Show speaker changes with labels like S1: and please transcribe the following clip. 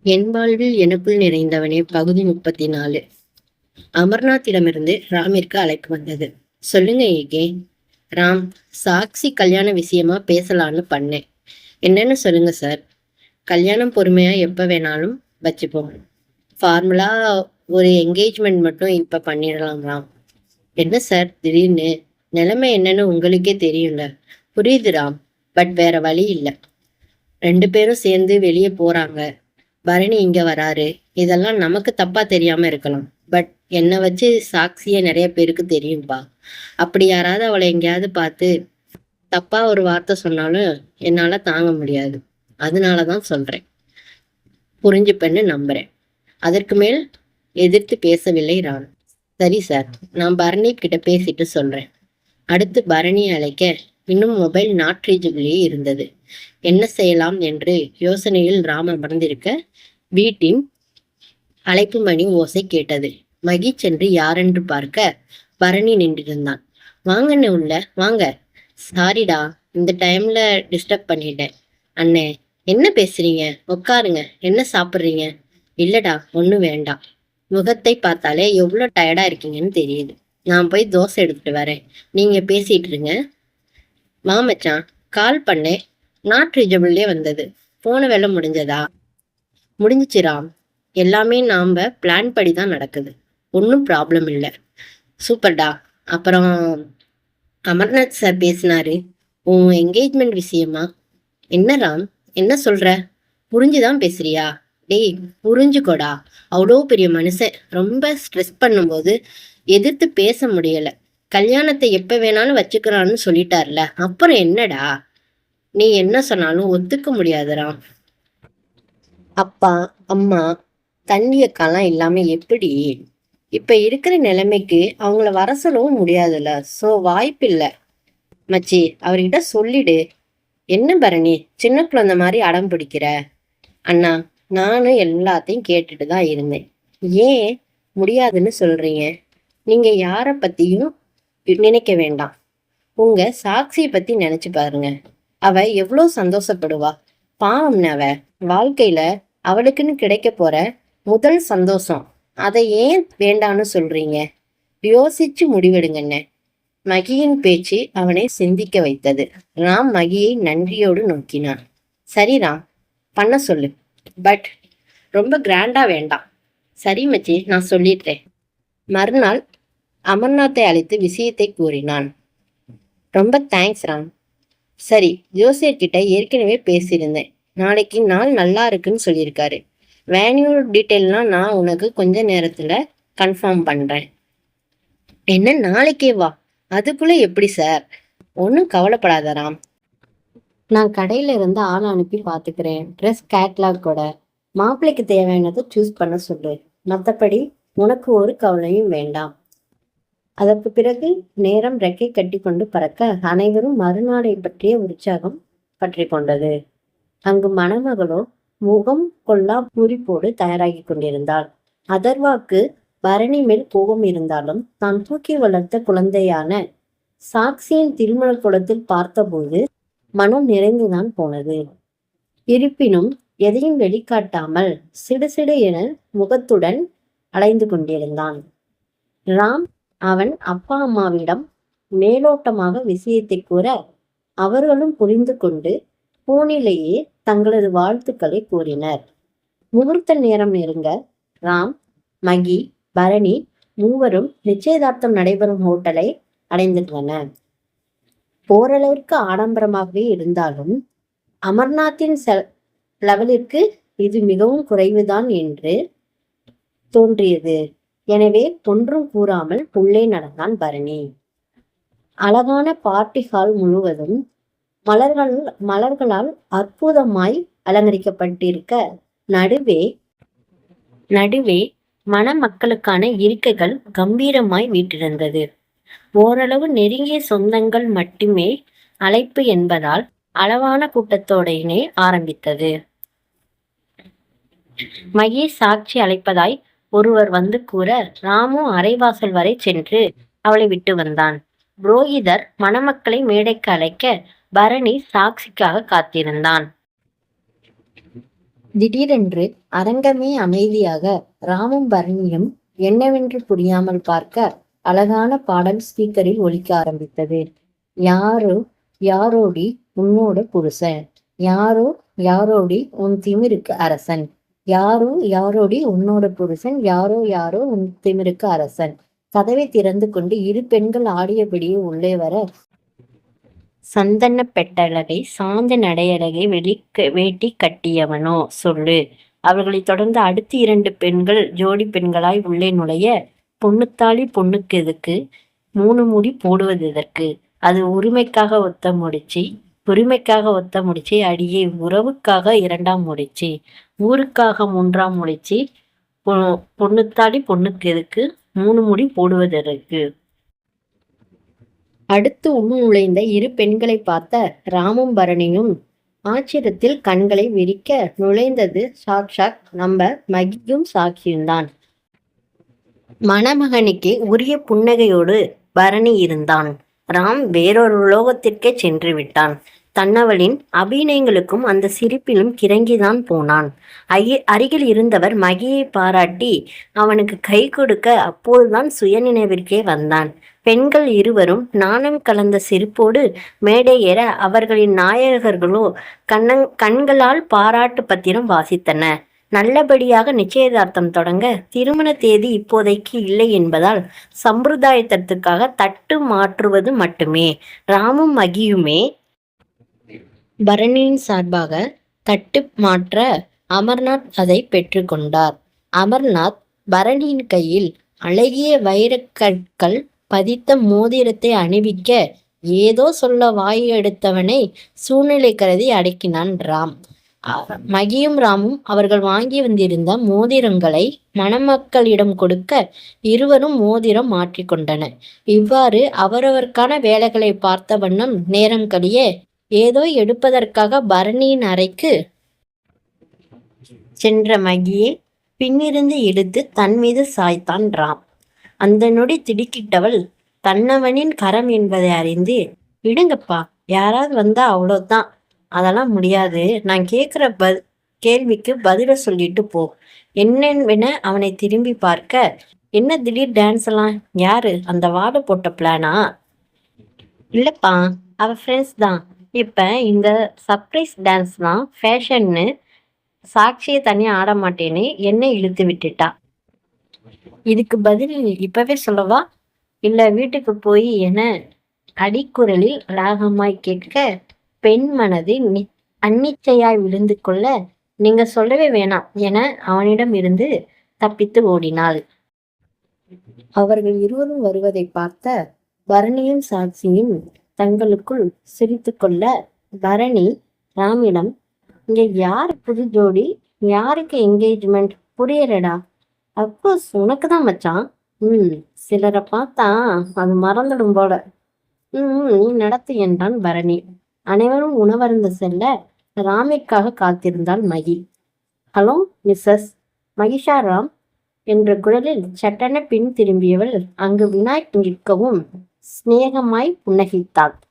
S1: என் வாழ்வில் எனக்குள் நிறைந்தவனே பகுதி 34. அமர்நாத்திடமிருந்து ராமிற்கு அழைப்பு வந்தது. சொல்லுங்க ஏகே. ராம், சாக்ஷி கல்யாண விஷயமா பேசலான்னு பண்ணேன். என்னன்னு சொல்லுங்க சார். கல்யாணம் பொறுமையா எப்ப வேணாலும் வச்சுப்போம். ஃபார்முலா ஒரு என்கேஜ்மெண்ட் மட்டும் இப்ப பண்ணிடலாம் ராம். என்ன சார் திடீர்னு? நிலைமை என்னன்னு உங்களுக்கே தெரியும்ல. புரியுது ராம், பட் வேற வழி இல்லை. 2 பேரும் சேர்ந்து வெளியே போறாங்க. பரணி இங்க வராரு. இதெல்லாம் நமக்கு தப்பா தெரியாம இருக்கலாம். பட் என்னை வச்சு சாக்சிய நிறைய பேருக்கு தெரியும்பா. அப்படி யாராவது அவளை எங்கேயாவது பார்த்து தப்பா ஒரு வார்த்தை சொன்னாலும் என்னால தாங்க முடியாது. அதனாலதான் சொல்றேன். புரிஞ்சுப்பேன்னு நம்புறேன். அதற்கு மேல் எதிர்த்து பேசவில்லை ராம். சரி சார், நான் பரணி கிட்ட பேசிட்டு சொல்றேன். அடுத்து பரணியை அழைக்க இன்னும் மொபைல் நாட் ரீச்சபிளே இருந்தது. என்ன செய்யலாம் என்று யோசனையில் ராம் அமர்ந்திருக்க வீட்டின் அழைப்பு மணி ஓசை கேட்டது. மகி சென்று யாரென்று பார்க்க பரணி நின்றிருந்தான். வாங்கன்னு உள்ள வாங்க. சாரிடா, இந்த டைம்ல டிஸ்டர்ப் பண்ணிட்டேன். அண்ணே, என்ன பேசுறீங்க? உட்காருங்க. என்ன சாப்பிட்றீங்க? இல்லடா, ஒன்றும் வேண்டாம். முகத்தை பார்த்தாலே எவ்வளோ டயர்டா இருக்கீங்கன்னு தெரியுது. நான் போய் தோசை எடுத்துட்டு வரேன். நீங்க பேசிட்டு இருங்க. வா மச்சான், கால் பண்ணேன். நாட் ரீச்சபிள்லே வந்தது. போன வேலை முடிஞ்சதா? முடிஞ்சிச்சு ராம். எல்லாமே நாம பிளான் படி தான் நடக்குது. ஒன்றும் ப்ராப்ளம் இல்லை. சூப்பர்டா. அப்புறம் அமர்நாத் சார் பேசினாரு உன் என்கேஜ்மெண்ட் விஷயமா. என்ன ராம், என்ன சொல்ற? புரிஞ்சுதான் பேசுறியா? டேய், புரிஞ்சுக்கோடா. அவ்வளோ பெரிய மனுஷன் ரொம்ப ஸ்ட்ரெஸ் பண்ணும்போது எதிர்த்து பேச முடியல. கல்யாணத்தை எப்ப வேணாலும் வச்சுக்கிறான்னு சொல்லிட்டார்ல, அப்புறம் என்னடா? நீ என்ன சொன்னாலும் ஒத்துக்க முடியாதுடா. அப்பா, அம்மா, தண்ணி அக்காலாம் இல்லாம எப்படி? இப்ப இருக்கிற நிலைமைக்கு அவங்கள வர சொல்லவும் முடியாதுல்ல. சோ வாய்ப்பில்லை. மச்சி, அவர்கிட்ட சொல்லிடு. என்ன பரணி, சின்ன குழந்தை மாதிரி அடம் பிடிக்கிற? அண்ணா, நானும் எல்லாத்தையும் கேட்டுட்டு தான் இருந்தேன். ஏன் முடியாதுன்னு சொல்றீங்க? நீங்க யார பத்தியும் நினைக்க வேண்டாம். உங்க சாக்சியை பத்தி நினைச்சு பாருங்க. அவ எவ்வளோ சந்தோஷப்படுவா. பாவம்னு அவ வாழ்க்கையில அவளுக்குன்னு கிடைக்க போற முதல் சந்தோஷம். அதை ஏன் வேண்டான்னு சொல்றீங்க? யோசிச்சு முடிவெடுங்கண்ணே. மகியின் பேச்சு அவனை சிந்திக்க வைத்தது. ராம் மகியை நன்றியோடு நோக்கினான். சரி ராம், பண்ண சொல்லு. பட் ரொம்ப கிராண்டா வேண்டாம். சரி மச்சி, நான் சொல்லிடுறேன். மறுநாள் அமர்நாத்தை அழைத்து விஷயத்தை கூறினான். ரொம்ப தேங்க்ஸ் ராம். சரி, ஜோசியர்கிட்ட ஏற்கனவே பேசியிருந்தேன். நாளைக்கு நாள் நல்லா இருக்குன்னு சொல்லியிருக்காரு. வேன்யூ டீட்டெயில்லாம் நான் உனக்கு கொஞ்ச நேரத்துல கன்ஃபார்ம் பண்றேன். என்ன, நாளைக்கே வா? அதுக்குள்ள எப்படி சார்? ஒன்றும் கவலைப்படாத ராம். நான் கடையில இருந்து ஆள் அனுப்பி பார்த்துக்கிறேன். ட்ரெஸ் கேட்லாக் கூட. மாப்பிள்ளைக்கு தேவையானதை சூஸ் பண்ண சொல்லு. மற்றபடி உனக்கு ஒரு கவலையும் வேண்டாம். அதற்கு பிறகு நேரம் ரெக்கை கட்டி கொண்டு பறக்க அனைவரும் மறுநாளை பற்றிய உற்சாகம் பற்றி கொண்டது. அங்கு மணமகளோ முகம் கொள்ளா பூரிப்போடு தயாராகி கொண்டிருந்தாள். அதர்வாக்கு பரணி மேல் கோபம் இருந்தாலும் தான் தூக்கி வளர்த்த குழந்தையான சாக்சியின் திருமண குளத்தில் பார்த்தபோது மனம் நிறைந்துதான் போனது. இருப்பினும் எதையும் வெளிக்காட்டாமல் சிடுசிடு என முகத்துடன் அலைந்து கொண்டிருந்தான். ராம் அவன் அப்பா அம்மாவிடம் மேலோட்டமாக விஷயத்தை கூற அவர்களும் புரிந்து கொண்டு போனிலேயே தங்களது வாழ்த்துக்களை கூறினர். முகூர்த்த நேரம் நெருங்க ராம், மகி, பரணி மூவரும் நிச்சயதார்த்தம் நடைபெறும் ஹோட்டலை அடைந்திருந்தனர். ஓரளவிற்கு ஆடம்பரமாகவே இருந்தாலும் அமர்நாத்தின் லெவலிற்கு இது மிகவும் குறைவுதான் என்று தோன்றியது. எனவே ஒன்றும் கூறாமல் உள்ளே நடந்தான் பரணி. அழகான பார்ட்டி ஹால் முழுவதும் மலர்களால் அற்புதமாய் அலங்கரிக்கப்பட்டிருக்க நடுவே மணமக்களுக்கான இருக்கைகள் கம்பீரமாய் வீட்டிருந்தது. ஓரளவு நெருங்கிய சொந்தங்கள் மட்டுமே அழைப்பு என்பதால் அளவான கூட்டத்தோடையினே ஆரம்பித்தது. மகி சாட்சி அழைப்பதாய் ஒருவர் வந்து கூற ராமு அரைவாசல் வரை சென்று அவளை விட்டு வந்தான். புரோகிதர் மணமக்களை மேடைக்கு அழைக்க பரணி சாக்சிக்காக காத்திருந்தான். திடீரென்று அரங்கமே அமைதியாக ராமும் பரணியும் என்னவென்று புரியாமல் பார்க்க அழகான பாடல் ஸ்பீக்கரில் ஒலிக்க ஆரம்பித்தது. யாரோ யாரோடி உன்னோட புருஷன், யாரோ யாரோடி உன் திமிருக்கு அரசன், யாரோ யாரோடி உன்னோட புருஷன், யாரோ யாரோ உன் திமிருக்கு அரசன். கதவை திறந்து கொண்டு இரு பெண்கள் ஆடியபடியே உள்ளே வர, சந்தன பெட்டழகை சாந்த நடையழகை வேட்டி கட்டியவனோ சொல்லு. அவர்களைத் தொடர்ந்து அடுத்து 2 பெண்கள் ஜோடி பெண்களாய் உள்ளே நுழைய, பொண்ணுத்தாலி பொண்ணுக்கு எதுக்கு, 3 முடி போடுவது எதற்கு, அது உரிமைக்காக ஒத்த முடிச்சு, உரிமைக்காக ஒத்த முடிச்சு, அடியே உறவுக்காக 2ஆம் முடிச்சு, ஊருக்காக 3ஆம் முடிச்சு, பொண்ணுத்தாலி பொண்ணுக்கு எதுக்கு, 3 முடி போடுவது எதற்கு. அடுத்து நுழைந்த இரு பெண்களை பார்த்த ராமும் பரணியும் ஆச்சரியத்தில் கண்களை விரிக்க, நுழைந்தது சாக்ஷாத் நம்ம மகியும் சாட்சியும்தான். மணமகனுக்கே உரிய புன்னகையோடு பரணி இருந்தான். ராம் வேறொரு உலோகத்திற்கே சென்று விட்டான். தன்னவளின் அபிநயங்களுக்கும் அந்த சிரிப்பிலும் கிறங்கிதான் போனான். அருகில் இருந்தவர் மகியை பாராட்டி அவனுக்கு கை கொடுக்க அப்போதுதான் சுயநினைவிற்கே வந்தான். பெண்கள் இருவரும் நாணம் கலந்த சிரிப்போடு மேடை ஏற அவர்களின் நாயகர்களோ கண்களால் பாராட்டு பத்திரம் வாசித்தனர். நல்லபடியாக நிச்சயதார்த்தம் தொடங்க திருமண தேதி இப்போதைக்கு இல்லை என்பதால் சம்பிரதாயத்திற்காக தட்டு மாற்றுவது மட்டுமே. ராமும் மகியுமே பரணியின் சார்பாக தட்டு மாற்ற அமர்நாத் அதை பெற்றுக்கொண்டார். அமர்நாத் பரணியின் கையில் அழகிய வைரக்கற்கள் பதித்த மோதிரத்தை அணிவிக்க ஏதோ சொல்ல வாய் எடுத்தவனை சூழ்நிலை கருதி அடக்கினான் ராம். மகியும் ராமும் அவர்கள் வாங்கி வந்திருந்த மோதிரங்களை மணமக்களிடம் கொடுக்க இருவரும் மோதிரம் மாற்றிக்கொண்டனர். இவ்வாறு அவரவருக்கான வேலைகளை பார்த்த வண்ணம் நேரம் கழிய, ஏதோ எடுப்பதற்காக பரணியின் அறைக்கு சென்ற மகியை பின்னிருந்து இழுத்து தன் மீது சாய்த்தான் ராம். அந்த நொடி திடுக்கிட்டவள் தன்னவனின் கரம் என்பதை அறிந்து, விடுங்கப்பா, யாராவது வந்தா அவ்வளோதான், அதெல்லாம் முடியாது, நான் கேட்குற கேள்விக்கு பதில சொல்லிட்டு போ என்னென்ன அவனை திரும்பி பார்க்க, என்ன திடீர் டான்ஸ் எல்லாம், யாரு அந்த வாடை போட்ட பிளானா? இல்லப்பா, அவ ஃப்ரெண்ட்ஸ் தான். இப்ப இந்த சர்ப்ரைஸ் டான்ஸ்லாம் ஃபேஷன்னு சாட்சியை தனியாக ஆட மாட்டேன்னு என்னை இழுத்து விட்டுட்டா. இதுக்கு பதில் இப்பவே சொல்லவா, இல்ல வீட்டுக்கு போய் என அடிக்குரலில் ராகமாய் கேட்க, பெண் மனது அன்னிச்சையாய் விழுந்து கொள்ள, நீங்க சொல்லவே வேணாம் என அவனிடம் இருந்து தப்பித்து ஓடினாள். அவர்கள் இருவரும் வருவதை பார்த்த பரணியும் சாட்சியும் தங்களுக்குள் சிரித்து கொள்ள, பரணி ராமிடம், இங்க யாரு புது ஜோடி, யாருக்கு என்கேஜ்மெண்ட், புரியலடா. அப்கோர்ஸ் உனக்கு தான் மச்சான். சிலரை பார்த்தா அது மறந்துடும் போல. நீ நடத்து என்றான் பரணி. அனைவரும் உணவருந்த செல்ல ராமிற்காக காத்திருந்தாள் மகி. ஹலோ மிஸ்ஸஸ் மகிஷா ராம் என்ற குரலில் சட்டென பின் திரும்பியவள் அங்கு வினாய் நிற்கவும் சிநேகமாய் புன்னகித்தாள்.